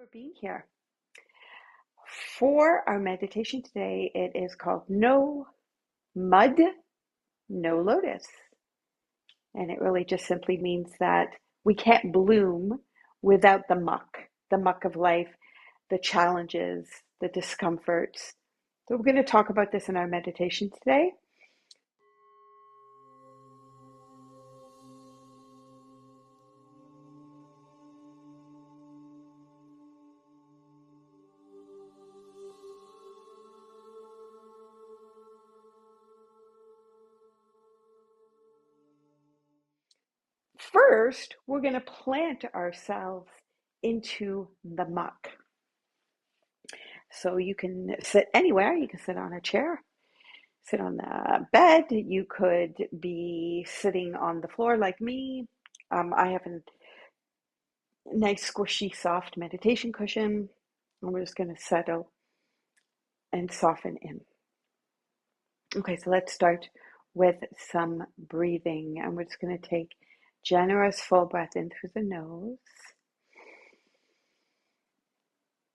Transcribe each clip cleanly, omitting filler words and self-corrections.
For being here. For our meditation today, it is called No Mud, No Lotus. And it really just simply means that we can't bloom without the muck of life, the challenges, the discomforts. So we're going to talk about this in our meditation today. First, we're going to plant ourselves into the muck. So you can sit anywhere. You can sit on a chair, sit on the bed. You could be sitting on the floor like me. I have a nice, squishy, soft meditation cushion. And we're just going to settle and soften in. Okay, so let's start with some breathing. And we're just going to take generous, full breath in through the nose.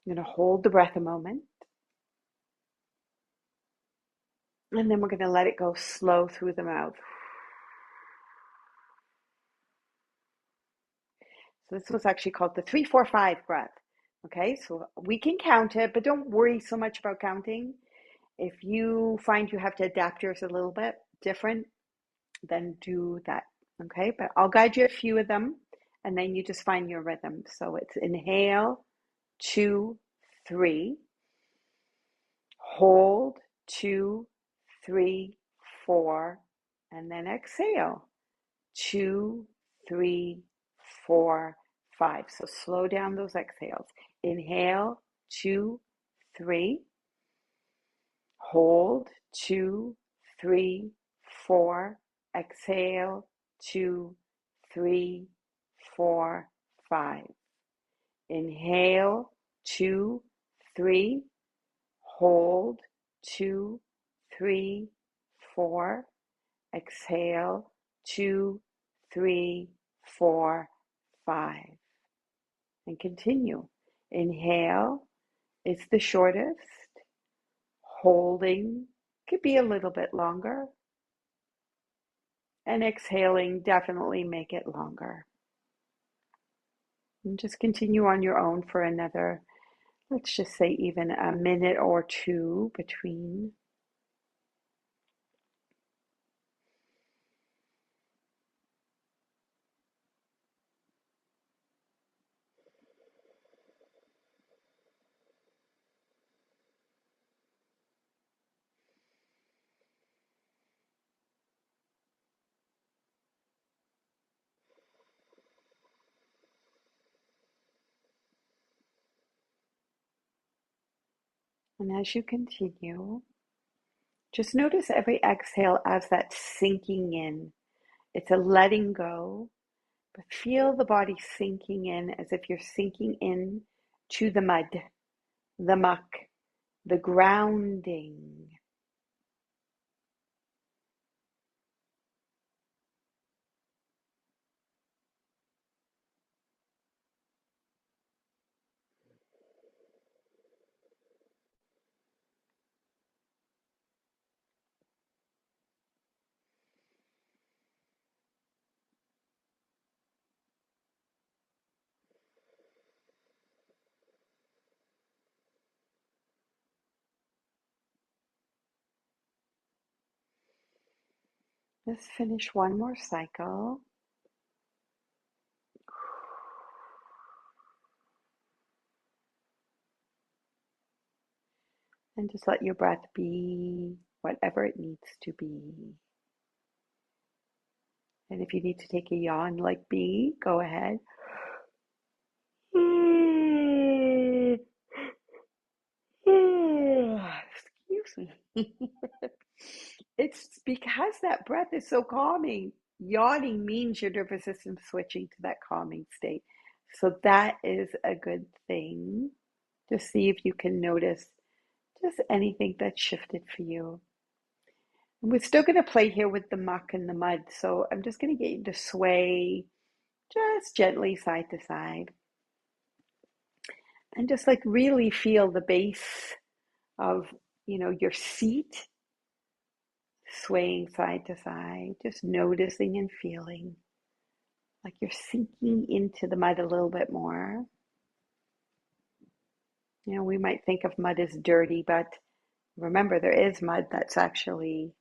I'm going to hold the breath a moment. And then we're going to let it go slow through the mouth. So this was actually called the 3-4-5 breath. Okay, so we can count it, but don't worry so much about counting. If you find you have to adapt yours a little bit different, then do that. Okay, but I'll guide you a few of them, and then you just find your rhythm. So it's inhale, 2, 3, hold, 2, 3, 4, and then exhale, 2, 3, 4, 5. So slow down those exhales. Inhale, 2, 3. Hold, 2, 3, 4. Exhale, 2, 3, 4, 5. Inhale, 2, 3. Hold, 2, 3, 4. Exhale, 2, 3, 4, 5. And continue. Inhale is the shortest. Holding could be a little bit longer. And exhaling, definitely make it longer. And just continue on your own for another, let's just say even a minute or two between. And as you continue, just notice every exhale as that sinking in. It's a letting go, but feel the body sinking in as if you're sinking in to the mud, the muck, the grounding. Let's finish one more cycle. And just let your breath be whatever it needs to be. And if you need to take a yawn like me, go ahead. Excuse me. It's because that breath is so calming. Yawning means your nervous system switching to that calming state. So that is a good thing. Just see if you can notice just anything that shifted for you. And we're still going to play here with the muck and the mud. So I'm just going to get you to sway just gently side to side. And just like really feel the base of, your seat swaying side to side, just noticing and feeling like you're sinking into the mud a little bit more. We might think of mud as dirty, but remember there is mud that's actually,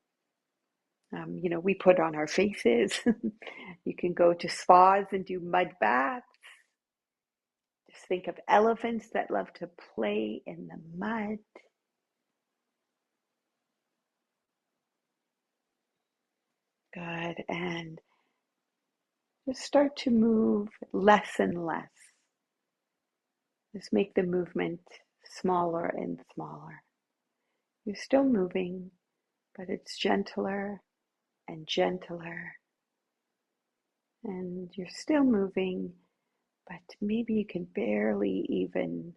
we put on our faces. You can go to spas and do mud baths. Just think of elephants that love to play in the mud. Good. And just start to move less and less. Just make the movement smaller and smaller. You're still moving, but it's gentler and gentler. And you're still moving, but maybe you can barely even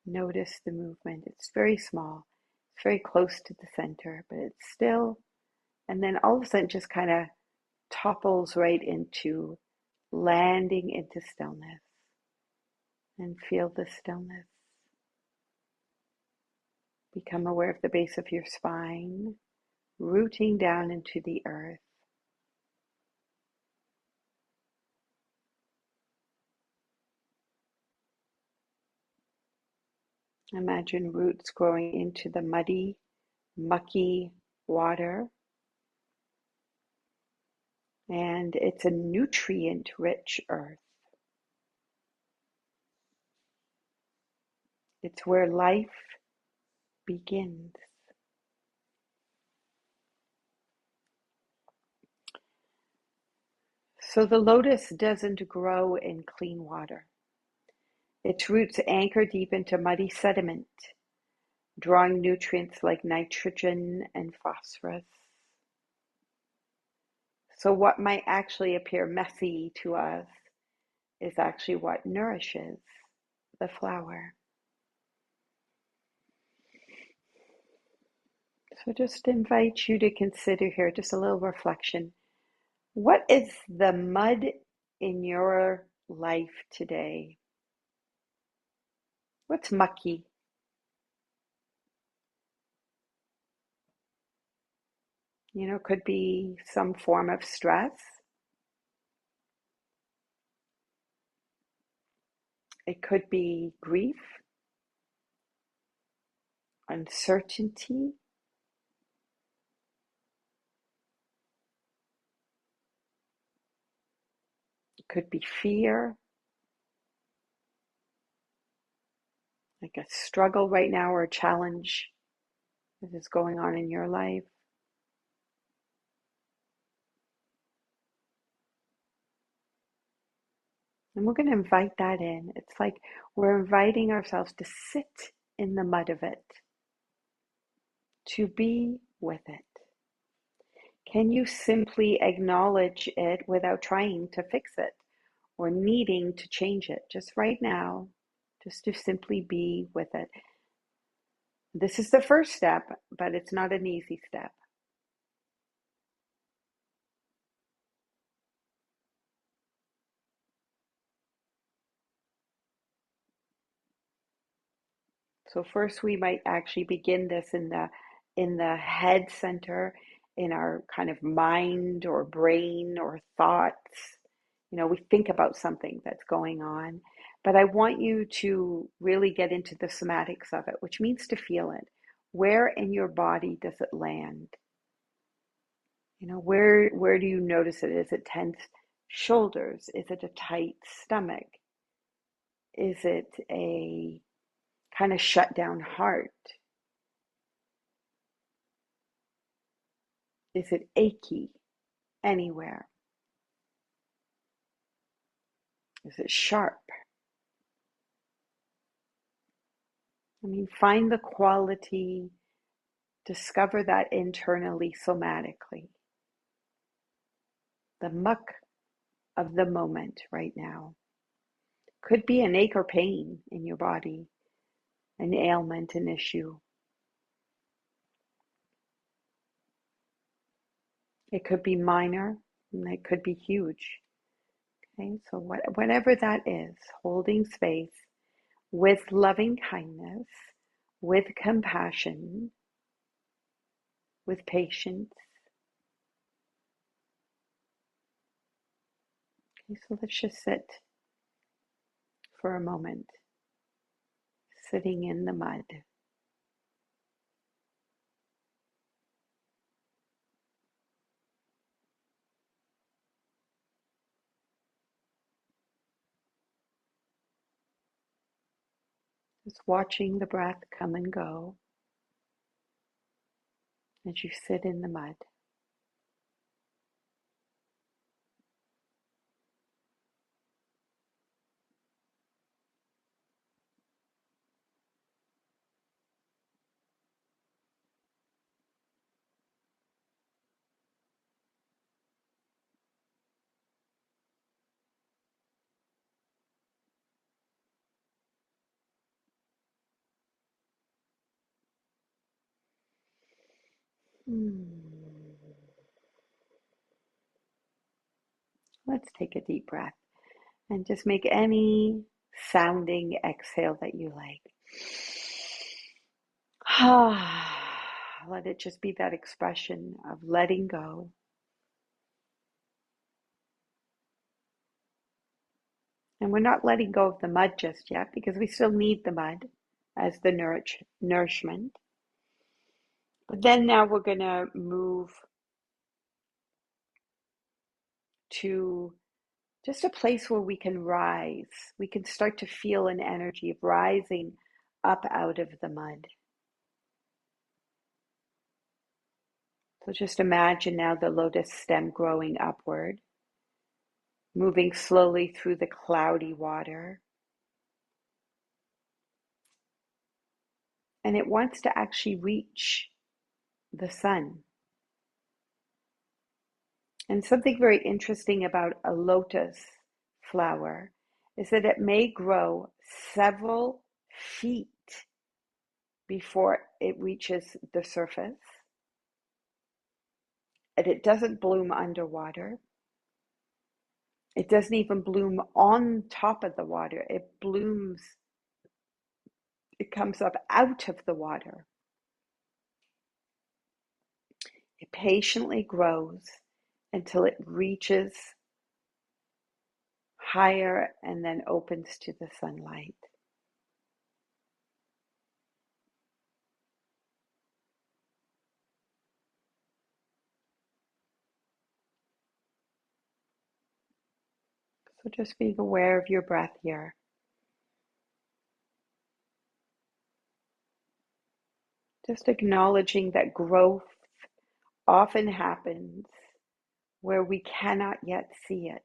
notice the movement. It's very small. It's very close to the center, but it's still, and then all of a sudden just kind of topples right into landing into stillness. And feel the stillness. Become aware of the base of your spine, rooting down into the earth. Imagine roots growing into the muddy, mucky water. And it's a nutrient-rich earth. It's where life begins. So the lotus doesn't grow in clean water. Its roots anchor deep into muddy sediment, drawing nutrients like nitrogen and phosphorus. So what might actually appear messy to us is actually what nourishes the flower. So just invite you to consider here, just a little reflection. What is the mud in your life today? What's mucky? Could be some form of stress. It could be grief, uncertainty. It could be fear, like a struggle right now or a challenge that is going on in your life. And we're going to invite that in. It's like we're inviting ourselves to sit in the mud of it, to be with it. Can you simply acknowledge it without trying to fix it or needing to change it? Just right now, just to simply be with it. This is the first step, but it's not an easy step. So first we might actually begin this in the head center, in our kind of mind or brain or thoughts. We think about something that's going on, but I want you to really get into the somatics of it, which means to feel it. Where in your body does it land? Where do you notice it? Is it tense shoulders? Is it a tight stomach? Is it a kind of shut down heart? Is it achy anywhere? Is it sharp? Find the quality, discover that internally, somatically. The muck of the moment right now. Could be an ache or pain in your body, an ailment, an issue. It could be minor, and it could be huge. Okay, so whatever that is, holding space, with loving kindness, with compassion, with patience. Okay, so let's just sit for a moment, sitting in the mud. Just watching the breath come and go as you sit in the mud. Let's take a deep breath and just make any sounding exhale that you like. Let it just be that expression of letting go. And we're not letting go of the mud just yet because we still need the mud as the nourishment. But then now we're going to move to just a place where we can rise. We can start to feel an energy of rising up out of the mud. So just imagine now the lotus stem growing upward, moving slowly through the cloudy water. And it wants to actually reach the sun. And something very interesting about a lotus flower is that it may grow several feet before it reaches the surface. And it doesn't bloom underwater. It doesn't even bloom on top of the water. It blooms, it comes up out of the water. It patiently grows until it reaches higher and then opens to the sunlight. So just being aware of your breath here. Just acknowledging that growth often happens where we cannot yet see it.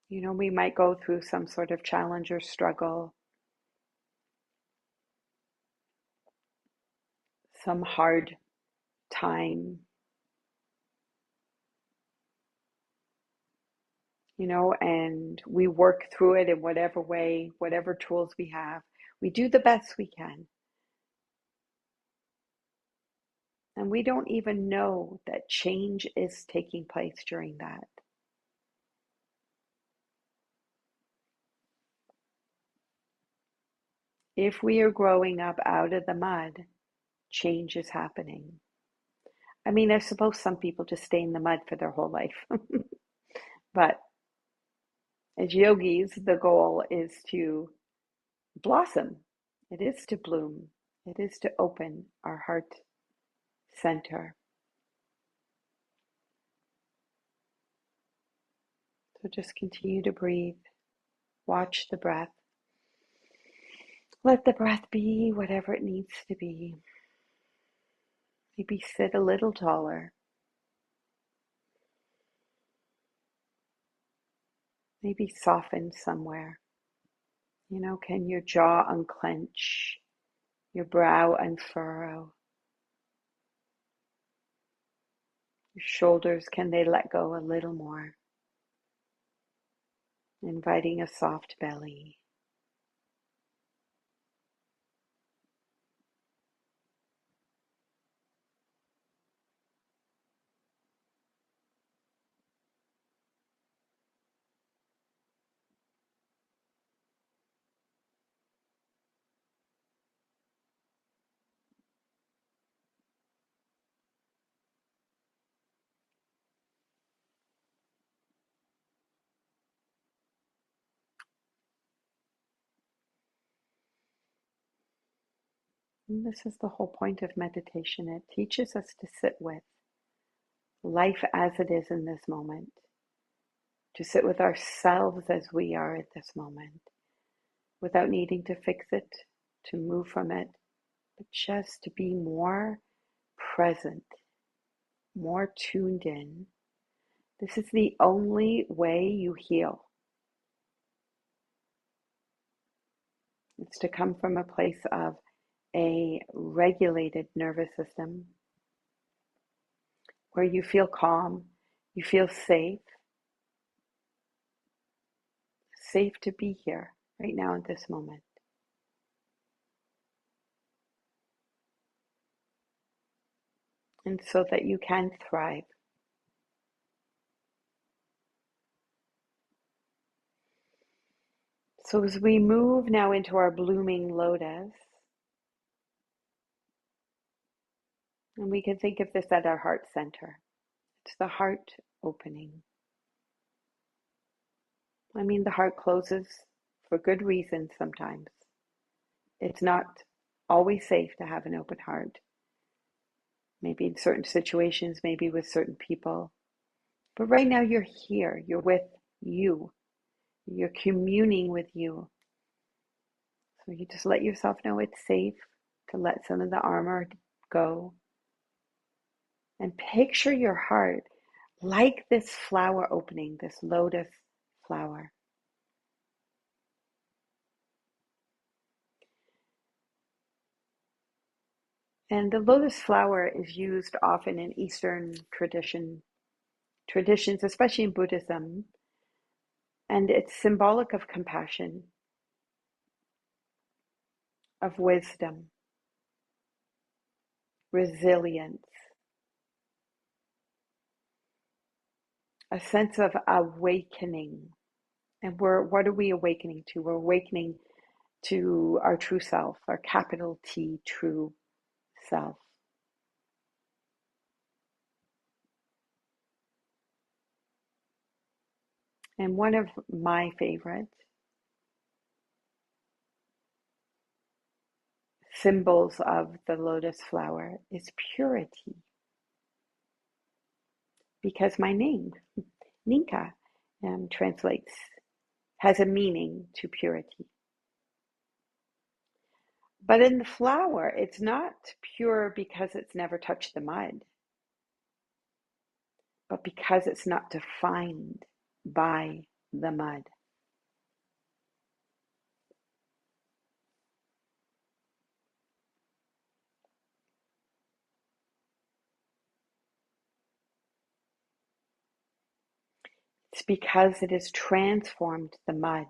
You know, we might go through some sort of challenge or struggle, some hard time, you know, and we work through it in whatever way, whatever tools we have. We do the best we can. And we don't even know that change is taking place during that. If we are growing up out of the mud, change is happening. I mean, I suppose some people just stay in the mud for their whole life. But as yogis, the goal is to blossom. It is to bloom. It is to open our heart center. So just continue to breathe. Watch the breath. Let the breath be whatever it needs to be. Maybe sit a little taller. Maybe soften somewhere. You know, can your jaw unclench? Your brow unfurrow? Your shoulders, can they let go a little more? Inviting a soft belly. And this is the whole point of meditation. It teaches us to sit with life as it is in this moment, to sit with ourselves as we are at this moment, without needing to fix it, to move from it, but just to be more present, more tuned in. This is the only way you heal. It's to come from a place of a regulated nervous system where you feel calm, you feel safe, safe to be here right now at this moment. And so that you can thrive. So as we move now into our blooming lotus, and we can think of this at our heart center. It's the heart opening. I mean, the heart closes for good reasons sometimes. It's not always safe to have an open heart. Maybe in certain situations, maybe with certain people. But right now you're here, you're with you. You're communing with you. So you just let yourself know it's safe to let some of the armor go. And picture your heart like this flower opening, this lotus flower. And the lotus flower is used often in Eastern traditions, especially in Buddhism, and it's symbolic of compassion, of wisdom, resilience, a sense of awakening. And what are we awakening to? We're awakening to our true self, our capital T true self. And one of my favorite symbols of the lotus flower is purity, because my name, Ninka, translates, has a meaning to purity. But in the flower, it's not pure because it's never touched the mud, but because it's not defined by the mud. It's because it has transformed the mud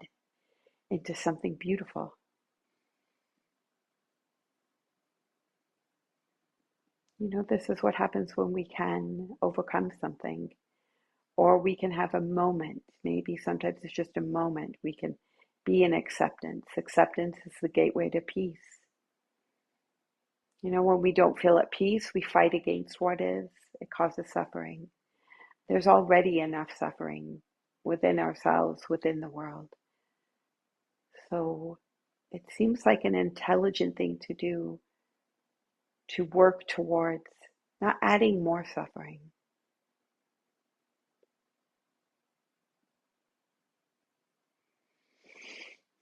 into something beautiful. You know, this is what happens when we can overcome something, or we can have a moment. Maybe sometimes it's just a moment. We can be in acceptance. Acceptance is the gateway to peace. You know, when we don't feel at peace, we fight against what is. It causes suffering. There's already enough suffering within ourselves, within the world. So it seems like an intelligent thing to do, to work towards not adding more suffering.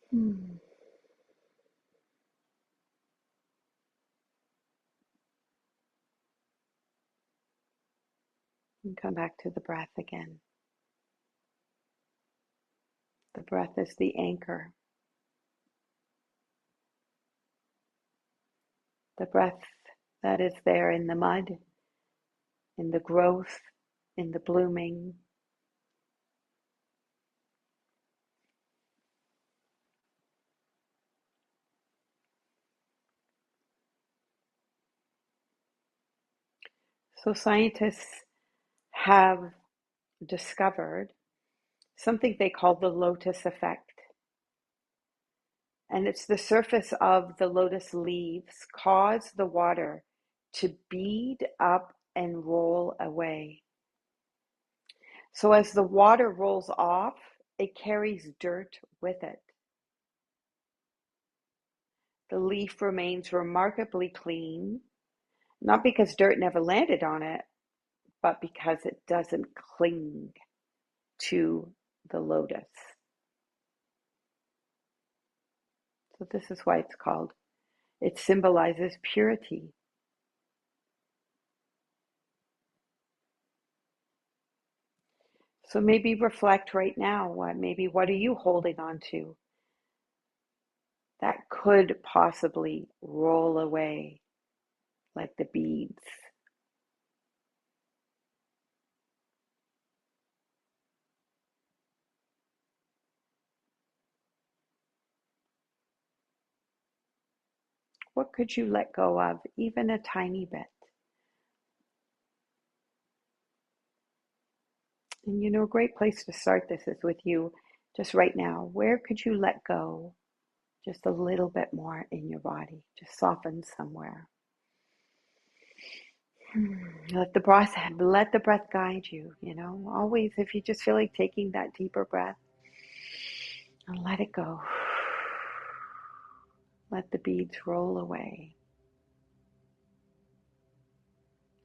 Hmm. And come back to the breath again. The breath is the anchor. The breath that is there in the mud, in the growth, in the blooming. So scientists have discovered something they call the lotus effect. And it's the surface of the lotus leaves cause the water to bead up and roll away. So as the water rolls off, it carries dirt with it. The leaf remains remarkably clean, not because dirt never landed on it, but because it doesn't cling to the lotus. So this is why it's called. It symbolizes purity. So maybe reflect right now, what are you holding on to that could possibly roll away like the beads? What could you let go of, even a tiny bit? And a great place to start this is with you just right now. Where could you let go just a little bit more in your body? Just soften somewhere. Let the breath guide you, always if you just feel like taking that deeper breath and let it go. Let the beads roll away.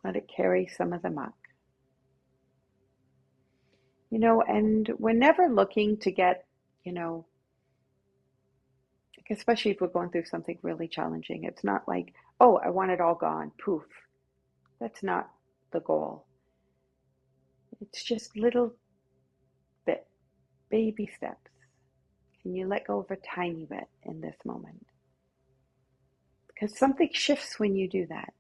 Let it carry some of the muck. And we're never looking to get, especially if we're going through something really challenging. It's not like, oh, I want it all gone, poof. That's not the goal. It's just little bit, baby steps. Can you let go of a tiny bit in this moment? Because something shifts when you do that.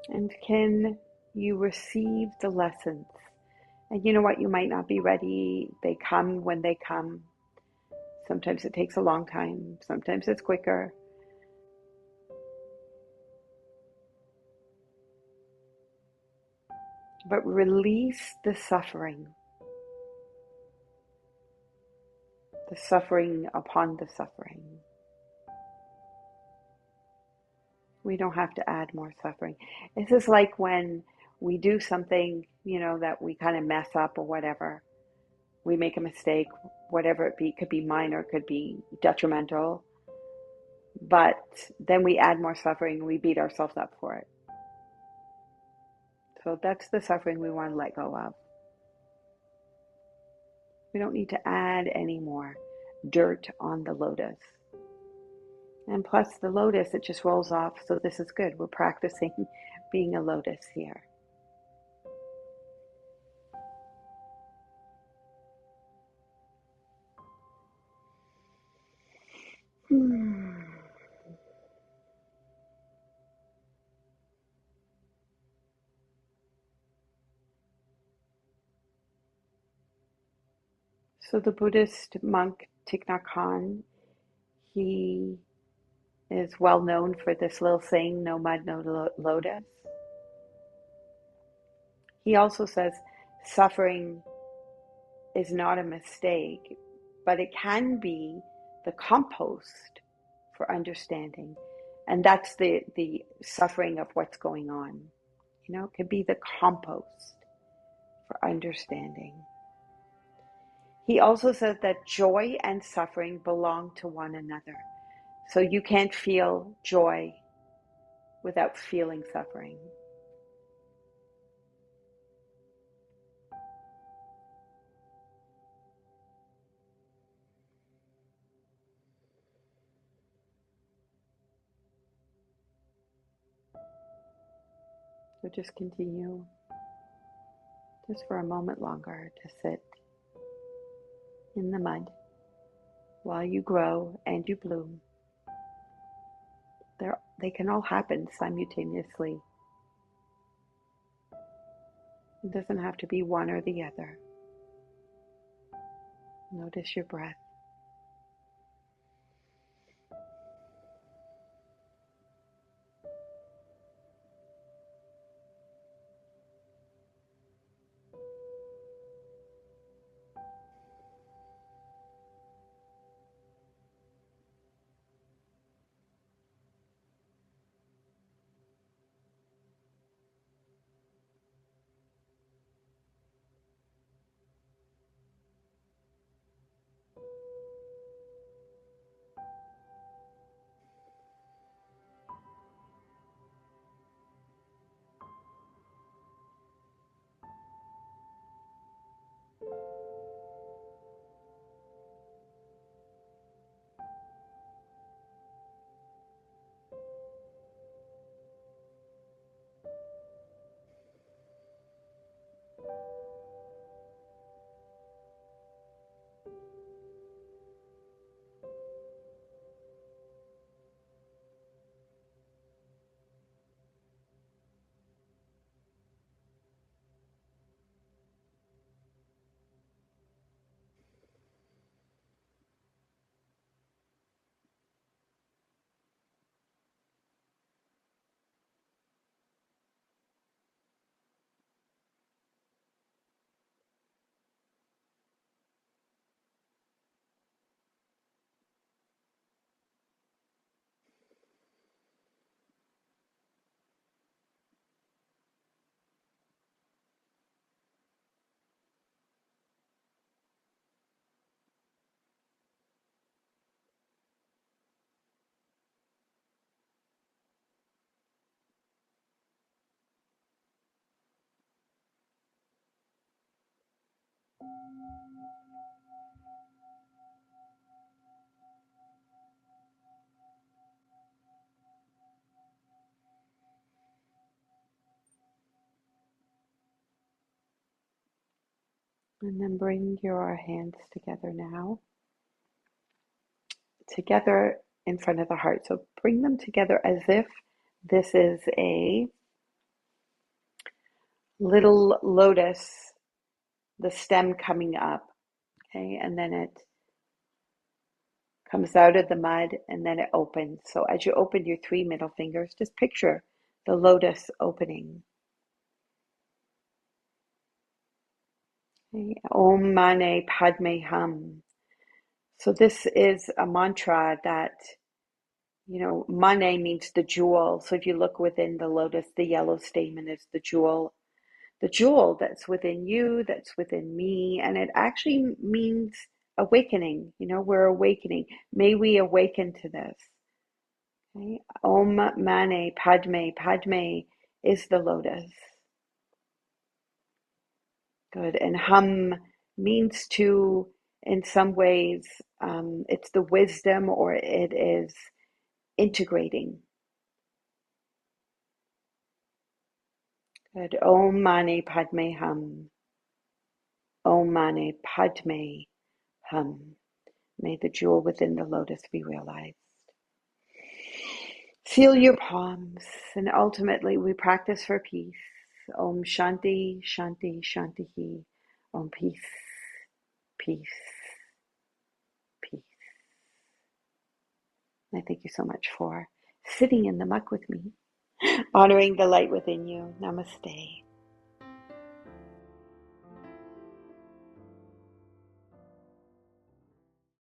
And can you receive the lessons? And you know what? You might not be ready. They come when they come. Sometimes it takes a long time. Sometimes it's quicker. But release the suffering upon the suffering. We don't have to add more suffering. This is like when we do something, that we kind of mess up or whatever. We make a mistake, whatever it be, could be minor, could be detrimental. But then we add more suffering and we beat ourselves up for it. So that's the suffering we want to let go of. We don't need to add any more dirt on the lotus. And plus the lotus, it just rolls off. So this is good. We're practicing being a lotus here. So the Buddhist monk Thich Nhat Hanh, he is well known for this little saying, no mud, no lotus. He also says suffering is not a mistake, but it can be the compost for understanding. And that's the suffering of what's going on. It could be the compost for understanding. He also says that joy and suffering belong to one another. So you can't feel joy without feeling suffering. So just continue, just for a moment longer, to sit in the mud while you grow and you bloom. They can all happen simultaneously. It doesn't have to be one or the other. Notice your breath. And then bring your hands together now, together in front of the heart. So bring them together as if this is a little lotus, the stem coming up, okay? And then it comes out of the mud and then it opens. So as you open your three middle fingers, just picture the lotus opening. Okay? Om Mane Padme Hum. So this is a mantra that, Mane means the jewel. So if you look within the lotus, the yellow stamen is the jewel that's within you, that's within me. And it actually means awakening. We're awakening. May we awaken to this. Okay? Om Mane Padme. Padme is the lotus. Good. And hum means to, in some ways, it's the wisdom or it is integrating. Good. Om Mani Padme Hum. Om Mani Padme Hum. May the jewel within the lotus be realized. Seal your palms, and ultimately we practice for peace. Om Shanti, Shanti, Shanti. Om peace, peace, peace. I thank you so much for sitting in the muck with me, honoring the light within you. Namaste.